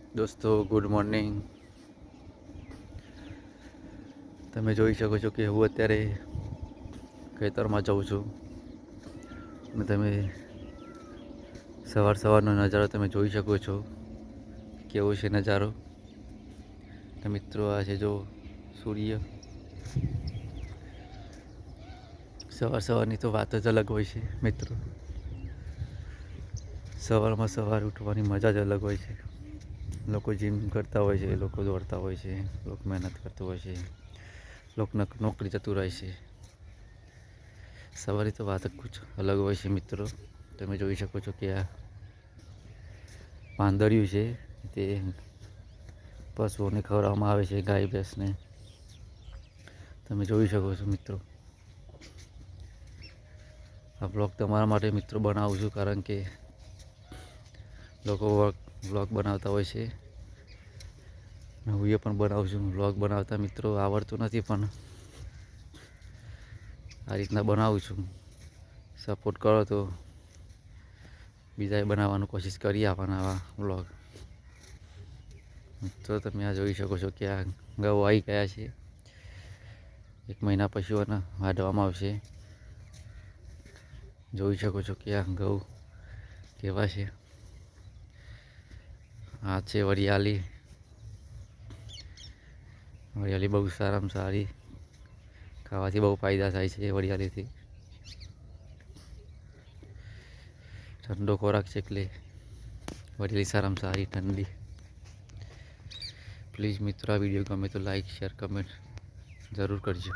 દોસ્તો good morning. તમે જોઈ શકો છો કે હું અત્યારે ખેતરમાં જાઉં છું અને તમે સવારનો નજારો તમે જોઈ શકો છો કેવો છે નજારો. તો મિત્રો આ છે જો સૂર્ય. સવારની તો વાત જ અલગ હોય છે મિત્રો. સવાર ઉઠવાની મજા જ અલગ હોય છે. લોકો જીમ કરતા હોય છે, લોકો દોડતા હોય છે, લોકો મહેનત કરતા હોય છે, લોકો નોકરી જતું રહે છે. સવારે તો વાત જ કુછ અલગ હોય છે મિત્રો. તમે જોઈ શકો છો કે આ પાંદડિયું છે તે પશુઓને ખવડાવવામાં આવે છે, ગાય ભેંસને. તમે જોઈ શકો છો મિત્રો. આ બ્લોગ તમારા માટે મિત્રો બનાવું છું કારણ કે લોકો બ્લોગ બનાવતા હોય છે. હું એ પણ બનાવું છું. બ્લોગ બનાવતા મિત્રો આવડતું નથી પણ આ રીતના બનાવું છું. સપોર્ટ કરો તો બીજાએ બનાવવાનું કોશિશ કરી આપવાના આવા બ્લોગ. તો તમે આ જોઈ શકો છો કે આ ઘઉં આવી ગયા છે. 1 મહિના પશુઓને વાઢવામાં આવશે. જોઈ શકો છો કે આ ઘઉં કેવા છે. આ છે વરિયાળી. વરિયાળી બહુ સારામાં સારી, ખાવાથી બહુ ફાયદા થાય છે વરિયાળીથી. ઠંડો ખોરાક છે એટલે વરિયાળી સારામાં સારી ઠંડી. પ્લીઝ મિત્રો આ વિડીયો ગમે તો લાઈક શેર કમેન્ટ જરૂર કરજો.